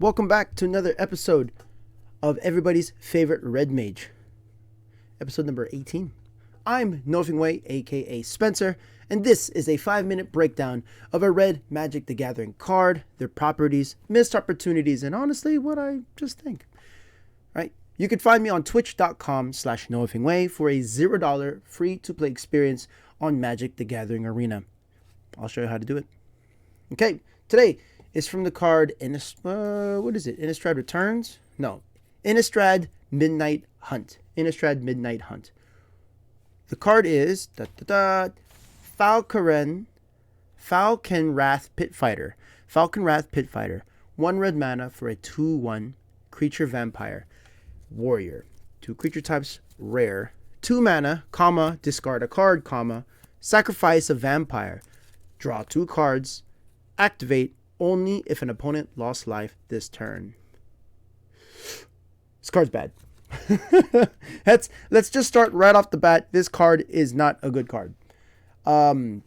Welcome back to another episode of everybody's favorite Red Mage. Episode number 18. I'm Nothing Way, aka Spencer, and this is a 5-minute breakdown of a Red Magic the Gathering card, their properties, missed opportunities, and honestly, what I just think. Right? You can find me on twitch.com/knowithinway for a $0 free-to-play experience on Magic the Gathering Arena. I'll show you how to do it. Okay, today is from the card Innistrad Returns? No, Innistrad Midnight Hunt. Innistrad Midnight Hunt. The card is Falkenrath Pit Fighter. Falkenrath Pit Fighter. 1 red mana for a 2/1 creature vampire. Warrior. 2 creature types, rare. 2 mana, comma, discard a card, comma, sacrifice a vampire. Draw 2 cards. Activate only if an opponent lost life this turn. This card's bad. Let's just start right off the bat. This card is not a good card. I'm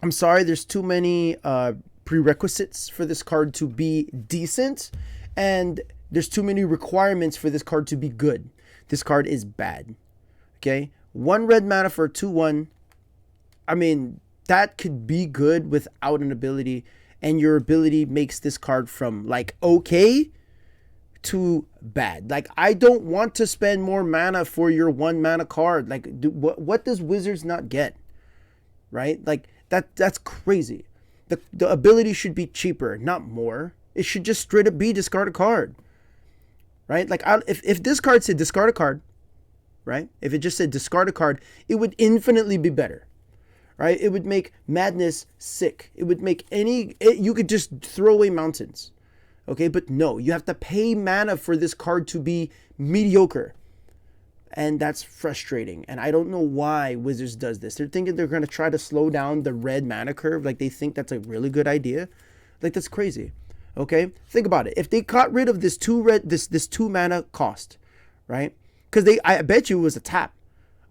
sorry, there's too many prerequisites for this card to be decent, and there's too many requirements for this card to be good. This card is bad. Okay? 1 red mana for a 2/1. I mean, that could be good without an ability, and your ability makes this card from like okay to bad. Like, I don't want to spend more mana for your 1 mana card. Like, what does Wizards not get? Right? Like, that's crazy. The ability should be cheaper, not more. It should just straight up be discard a card. Right? Like, if this card said discard a card, right? If it just said discard a card, it would infinitely be better. Right? It would make Madness sick. It would make you could just throw away mountains. Okay, but no, you have to pay mana for this card to be mediocre. And that's frustrating. And I don't know why Wizards does this. They're thinking they're going to try to slow down the red mana curve. Like, they think that's a really good idea. Like, that's crazy. Okay, think about it. If they got rid of this 2 mana cost, right? Because I bet you it was a tap.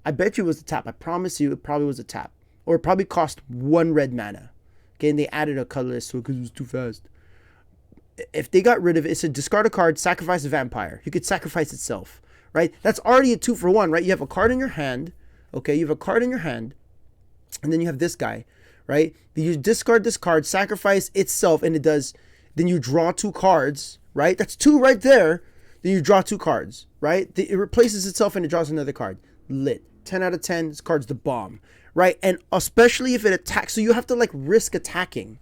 I promise you it probably was a tap. Or it probably cost 1 red mana. Okay, and they added a colorless to it because it was too fast. If they got rid of it, it said discard a card, sacrifice a vampire. You could sacrifice itself, right? That's already a 2-for-1, right? You have a card in your hand. Okay, you have a card in your hand. And then you have this guy, right? You discard this card, sacrifice itself, and it does. Then you draw 2 cards, right? That's 2 right there. Then you draw 2 cards, right? It replaces itself and it draws another card. Lit. 10 out of 10, this card's the bomb, right? And especially if it attacks, so you have to like risk attacking,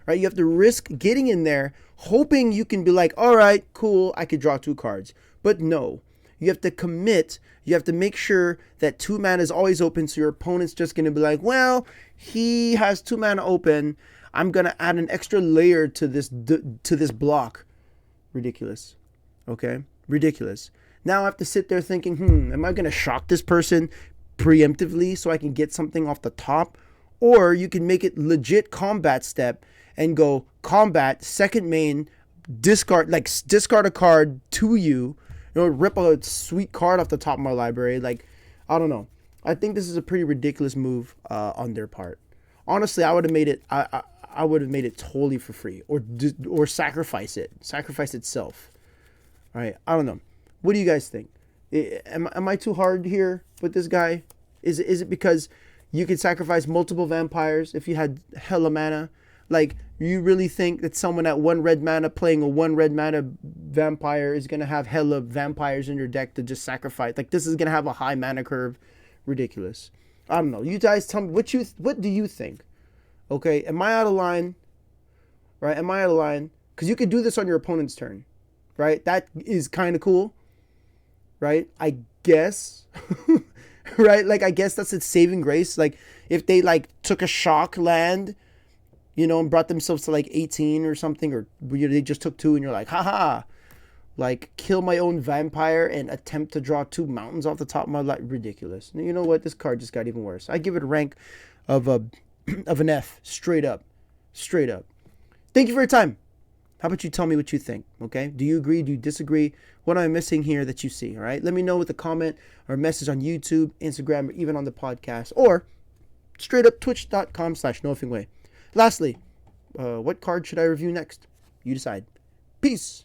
right? You have to risk getting in there, hoping you can be like, all right, cool, I could draw 2 cards. But no, you have to commit. You have to make sure that 2 mana is always open, so your opponent's just going to be like, well, he has 2 mana open. I'm going to add an extra layer to this block. Ridiculous. Okay? Ridiculous. Now I have to sit there thinking, am I going to shock this person preemptively so I can get something off the top? Or you can make it legit combat step and go combat, second main, discard a card to you, rip a sweet card off the top of my library. Like, I don't know. I think this is a pretty ridiculous move on their part. Honestly, I would have made it. I would have made it totally for free, or sacrifice itself. All right, I don't know. What do you guys think? Am I too hard here with this guy? Is it because you could sacrifice multiple vampires if you had hella mana? Like, you really think that someone at 1 red mana playing a 1 red mana vampire is going to have hella vampires in your deck to just sacrifice? Like, this is going to have a high mana curve? Ridiculous. I don't know. You guys tell me what do you think? Okay, am I out of line? Right? Am I out of line? Because you could do this on your opponent's turn. Right? That is kind of cool. Right? I guess. Right? Like, I guess that's its saving grace. Like, if they like took a shock land, and brought themselves to like 18 or something, or they just took 2 and you're like, haha, like, kill my own vampire and attempt to draw 2 mountains off the top of my life. Ridiculous. You know what? This card just got even worse. I give it a rank of an F, straight up. Thank you for your time. How about you tell me what you think, okay? Do you agree? Do you disagree? What am I missing here that you see, all right? Let me know with a comment or a message on YouTube, Instagram, or even on the podcast, or straight up twitch.com/knowithinway. Lastly, what card should I review next? You decide. Peace. Peace.